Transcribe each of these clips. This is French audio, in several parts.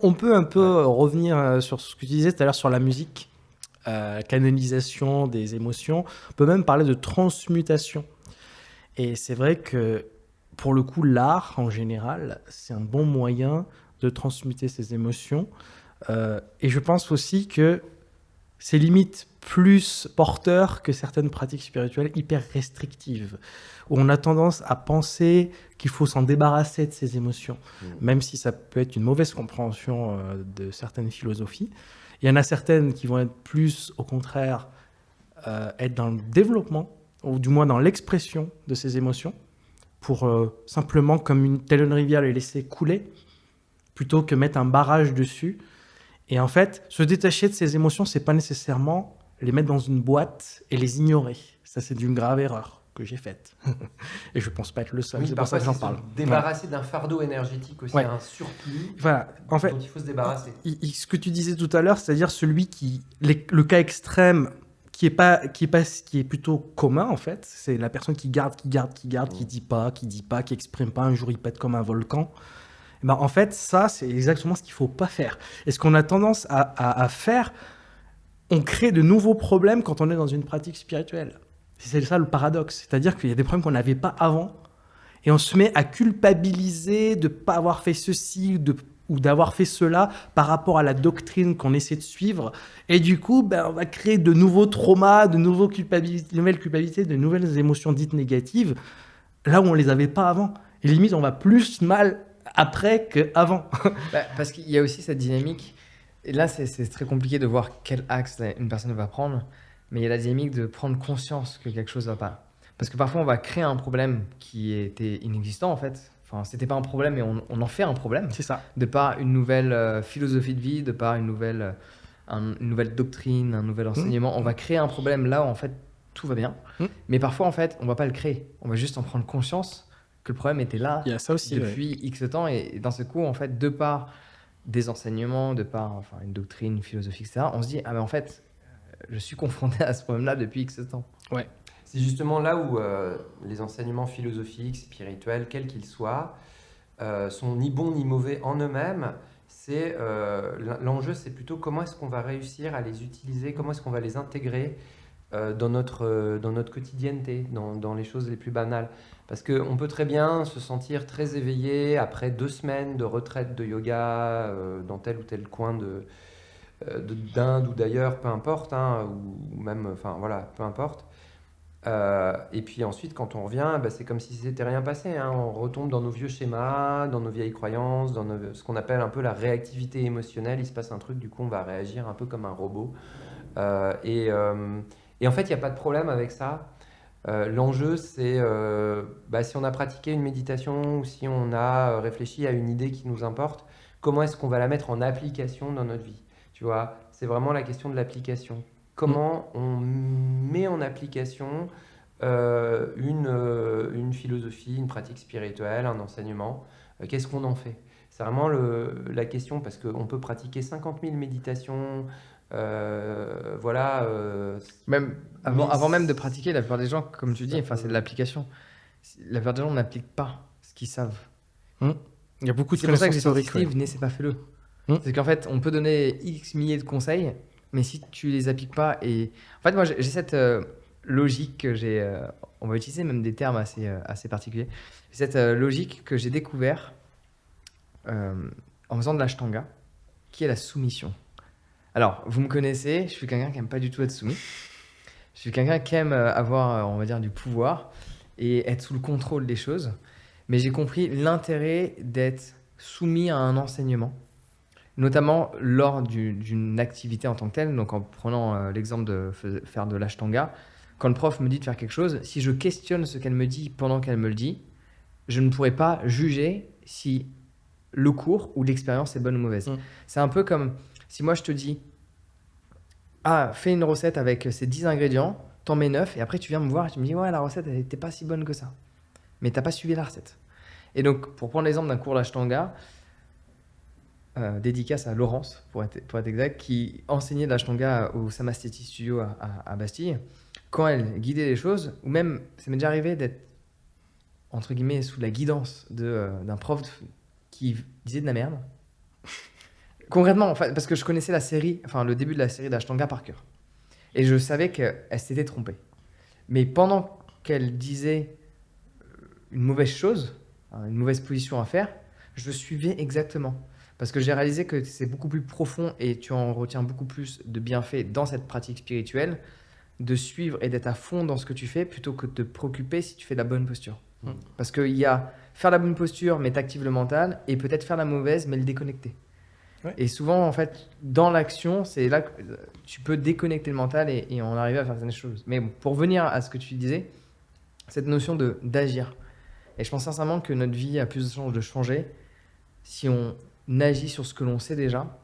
On peut un peu Ouais. revenir sur ce que tu disais tout à l'heure sur la musique, canalisation des émotions. On peut même parler de transmutation. Et c'est vrai que pour le coup, l'art en général, c'est un bon moyen de transmuter ses émotions. Et je pense aussi que c'est limite plus porteur que certaines pratiques spirituelles hyper restrictives, où on a tendance à penser qu'il faut s'en débarrasser de ses émotions, même si ça peut être une mauvaise compréhension de certaines philosophies. Il y en a certaines qui vont être plus, au contraire, être dans le développement, ou du moins dans l'expression de ces émotions, pour simplement, comme une telle une rivière, les laisser couler, plutôt que mettre un barrage dessus. Et en fait, se détacher de ces émotions, c'est pas nécessairement les mettre dans une boîte et les ignorer. Ça, c'est d'une grave erreur que j'ai faite. Et je pense pas être le seul. Oui, C'est pour ça parfois que c'est j'en se parle. Voilà. débarrasser d'un fardeau énergétique aussi, Ouais. un surplus Voilà. En dont fait, il faut se débarrasser. ce que tu disais tout à l'heure, c'est-à-dire celui qui, le cas extrême qui est plutôt commun en fait, c'est la personne qui garde, qui dit pas, qui exprime pas. Un jour, il pète comme un volcan. Eh ben, en fait, ça, c'est exactement ce qu'il faut pas faire. Et ce qu'on a tendance à faire, on crée de nouveaux problèmes quand on est dans une pratique spirituelle. C'est ça le paradoxe. C'est-à-dire qu'il y a des problèmes qu'on n'avait pas avant. Et on se met à culpabiliser de ne pas avoir fait ceci ou d'avoir fait cela par rapport à la doctrine qu'on essaie de suivre. Et du coup, ben, on va créer de nouveaux traumas, de nouvelles culpabilités, de nouvelles émotions dites négatives, là où on ne les avait pas avant. Et limite, on va plus mal après qu'avant. Bah, parce qu'il y a aussi cette dynamique. Et là, c'est très compliqué de voir quel axe une personne va prendre. Mais il y a la dynamique de prendre conscience que quelque chose ne va pas. Parce que parfois, on va créer un problème qui était inexistant en fait. Enfin, c'était pas un problème, mais on en fait un problème. C'est ça. De par une nouvelle philosophie de vie, de par une nouvelle doctrine, un nouvel enseignement. On va créer un problème là où en fait tout va bien. Mais parfois, en fait, on va pas le créer. On va juste en prendre conscience que le problème était là Il y a ça aussi. depuis X temps. Et dans ce coup, en fait, de par des enseignements, de par enfin, une doctrine, une philosophie, etc., on se dit, ah ben en fait, je suis confronté à ce problème-là depuis X temps. Ouais. C'est justement là où les enseignements philosophiques, spirituels, quels qu'ils soient, sont ni bons ni mauvais en eux-mêmes. L'enjeu, c'est plutôt comment est-ce qu'on va réussir à les utiliser, comment est-ce qu'on va les intégrer dans notre quotidienneté, dans les choses les plus banales. Parce qu'on peut très bien se sentir très éveillé après 2 semaines de retraite de yoga dans tel ou tel coin d'Inde ou d'ailleurs, peu importe, hein, ou même, enfin voilà, peu importe. Et puis ensuite, quand on revient, bah, c'est comme si c'était rien passé, hein. On retombe dans nos vieux schémas, dans nos vieilles croyances, ce qu'on appelle un peu la réactivité émotionnelle. Il se passe un truc, du coup, on va réagir un peu comme un robot. Euh, et, euh, et en fait, il n'y a pas de problème avec ça. L'enjeu, c'est bah, si on a pratiqué une méditation ou si on a réfléchi à une idée qui nous importe, comment est-ce qu'on va la mettre en application dans notre vie? Tu vois, c'est vraiment la question de l'application. Comment on met en application une philosophie, une pratique spirituelle, un enseignement? Qu'est-ce qu'on en fait? C'est vraiment la question parce qu'on peut pratiquer 50 000 méditations, voilà. Même Mais avant même de pratiquer, la plupart des gens, comme tu dis, enfin, c'est de l'application. La plupart des gens n'appliquent pas ce qu'ils savent. Il y a beaucoup de C'est pour ça que connaissances j'ai sorti théoriques. ce livre, Venez, c'est pas fais-le. C'est qu'en fait, on peut donner X milliers de conseils, mais si tu les appliques pas, et en fait, moi, j'ai cette logique que j'ai, on va utiliser même des termes assez particuliers, cette logique que j'ai découvert en faisant de l'ashtanga, qui est la soumission. Alors, vous me connaissez, je suis quelqu'un qui aime pas du tout être soumis. Je suis quelqu'un qui aime avoir, on va dire, du pouvoir et être sous le contrôle des choses. Mais j'ai compris l'intérêt d'être soumis à un enseignement, notamment lors d'une activité en tant que telle. Donc en prenant l'exemple de faire de l'ashtanga, quand le prof me dit de faire quelque chose, si je questionne ce qu'elle me dit pendant qu'elle me le dit, je ne pourrais pas juger si le cours ou l'expérience est bonne ou mauvaise. C'est un peu comme si moi je te dis, ah, fais une recette avec ces 10 ingrédients, t'en mets 9, et après tu viens me voir et tu me dis, ouais, la recette, elle n'était pas si bonne que ça. Mais t'as pas suivi la recette. Et donc, pour prendre l'exemple d'un cours d'ashtanga, dédicace à Laurence, pour être exact, qui enseignait de l'ashtanga au Samastiti Studio à Bastille, quand elle guidait les choses, ou même, ça m'est déjà arrivé d'être, entre guillemets, sous la guidance d'un prof qui disait de la merde. concrètement, en fait, parce que je connaissais la série, enfin le début de la série d'Ashtanga par cœur. Et je savais qu'elle s'était trompée. Mais pendant qu'elle disait une mauvaise chose, une mauvaise position à faire, je suivais exactement. Parce que j'ai réalisé que c'est beaucoup plus profond et tu en retiens beaucoup plus de bienfaits dans cette pratique spirituelle, de suivre et d'être à fond dans ce que tu fais plutôt que de te préoccuper si tu fais la bonne posture. Parce qu'il y a faire la bonne posture mais t'actives le mental et peut-être faire la mauvaise mais le déconnecter. Ouais. Et souvent, en fait, dans l'action, c'est là que tu peux déconnecter le mental et en arriver à faire certaines choses. Mais bon, pour revenir à ce que tu disais, cette notion d'agir. Et je pense sincèrement que notre vie a plus de chances de changer si on agit sur ce que l'on sait déjà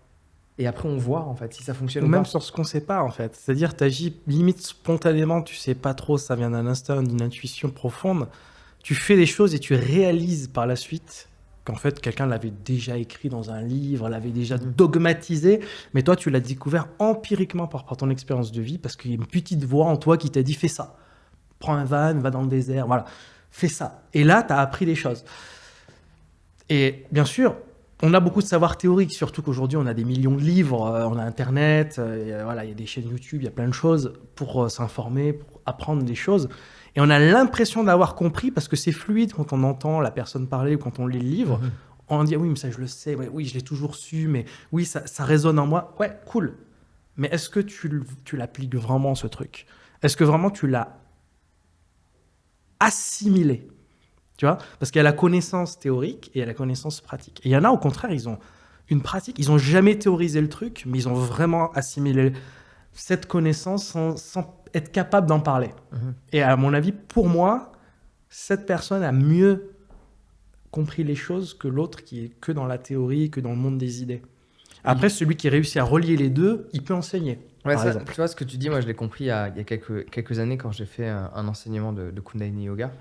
et après on voit en fait si ça fonctionne Ou ou même pas. sur ce qu'on sait pas, en fait. C'est-à-dire, tu agis limite spontanément, tu sais pas trop, ça vient d'un instinct, d'une intuition profonde. Tu fais des choses et tu réalises par la suite qu'en fait, quelqu'un l'avait déjà écrit dans un livre, l'avait déjà dogmatisé, mais toi, tu l'as découvert empiriquement par ton expérience de vie, parce qu'il y a une petite voix en toi qui t'a dit « fais ça, prends un van, va dans le désert, voilà, fais ça ». Et là, tu as appris des choses. Et bien sûr, on a beaucoup de savoir théorique, surtout qu'aujourd'hui, on a des millions de livres, on a Internet, voilà, il y a des chaînes YouTube, il y a plein de choses pour s'informer, pour apprendre des choses. Et on a l'impression d'avoir compris parce que c'est fluide quand on entend la personne parler ou quand on lit le livre. On dit oui, mais ça je le sais, ouais, oui, je l'ai toujours su, mais oui, ça résonne en moi. Ouais, cool. Mais est-ce que tu l'appliques vraiment, ce truc? Est-ce que vraiment tu l'as assimilé? Tu vois? Parce qu'il y a la connaissance théorique et il y a la connaissance pratique. Et il y en a, au contraire, ils ont une pratique, ils n'ont jamais théorisé le truc, mais ils ont vraiment assimilé cette connaissance sans être capable d'en parler. Et à mon avis, pour moi, cette personne a mieux compris les choses que l'autre qui est que dans la théorie, que dans le monde des idées. Après, celui qui réussit à relier les deux, il peut enseigner. Ouais, par ça, exemple. tu vois, ce que tu dis, moi je l'ai compris il y a quelques années quand j'ai fait un enseignement de Kundalini Yoga.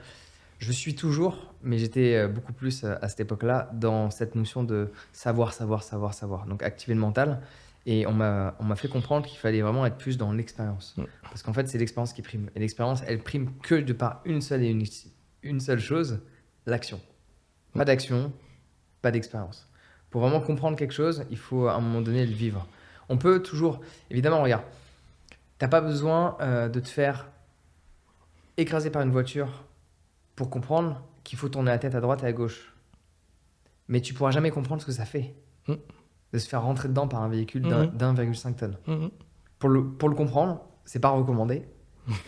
Je suis toujours, mais j'étais beaucoup plus à cette époque-là, dans cette notion de savoir. Donc activer le mental. Et on m'a fait comprendre qu'il fallait vraiment être plus dans l'expérience. Parce qu'en fait, c'est l'expérience qui prime. Et l'expérience, elle prime que de par une seule chose, l'action. Pas d'action, pas d'expérience. Pour vraiment comprendre quelque chose, il faut à un moment donné le vivre. On peut toujours... Évidemment, regarde, t'as pas besoin de te faire écraser par une voiture pour comprendre qu'il faut tourner la tête à droite et à gauche. Mais tu pourras jamais comprendre ce que ça fait de se faire rentrer dedans par un véhicule d'1,5 tonnes. Pour le comprendre, c'est pas recommandé,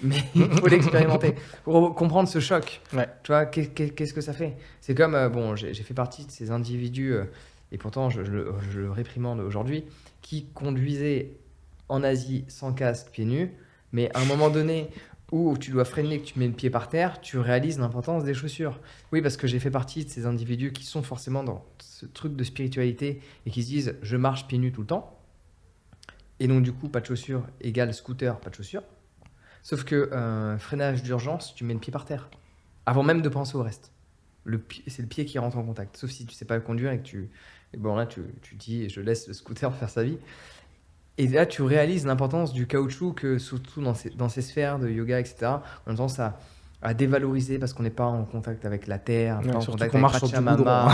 mais il faut l'expérimenter pour comprendre ce choc. Ouais. Tu vois, qu'est-ce que ça fait? C'est comme, bon, j'ai fait partie de ces individus, et pourtant je le réprimande aujourd'hui, qui conduisaient en Asie sans casque, pieds nus, mais à un moment donné où tu dois freiner, que tu mets le pied par terre, tu réalises l'importance des chaussures. Oui, parce que j'ai fait partie de ces individus qui sont forcément dans ce truc de spiritualité et qui se disent « je marche pieds nus tout le temps ». Et donc du coup, pas de chaussures égale scooter, pas de chaussures. Sauf que freinage d'urgence, tu mets le pied par terre. Avant même de penser au reste. C'est le pied qui rentre en contact. Sauf si tu sais pas conduire et que bon là, tu dis « je laisse le scooter faire sa vie ». Et là, tu réalises l'importance du caoutchouc que, surtout dans ces sphères de yoga, etc., on a tendance à dévaloriser parce qu'on n'est pas en contact avec la terre, pas en contact avec Pachamama,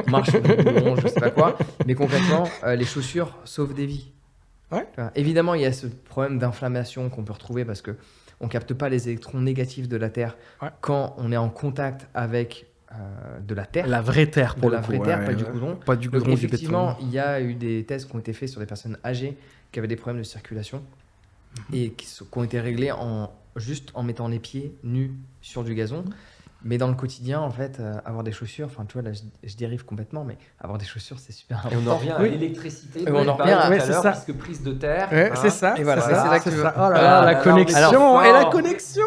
on marche sur du goudron, je sais pas quoi. Mais concrètement, les chaussures sauvent des vies. Ouais. Évidemment, il y a ce problème d'inflammation qu'on peut retrouver parce qu'on ne capte pas les électrons négatifs de la terre quand on est en contact avec de la terre. La vraie terre, pour de la vraie terre, pas du goudron. Pas du goudron, Donc, du effectivement, béton. il y a eu des tests qui ont été faits sur des personnes âgées qui avaient des problèmes de circulation et qui ont été réglés juste en mettant les pieds nus sur du gazon. Mais dans le quotidien, en fait, avoir des chaussures, enfin, tu vois, là, je dérive complètement, mais avoir des chaussures, c'est super important. Et on en revient à l'électricité. Et on en revient à tout à l'heure, puisque prise de terre. Ouais, c'est ça. Et voilà, c'est c'est là que c'est tu ça. veux. Oh là là, la alors, connexion alors, et la connexion.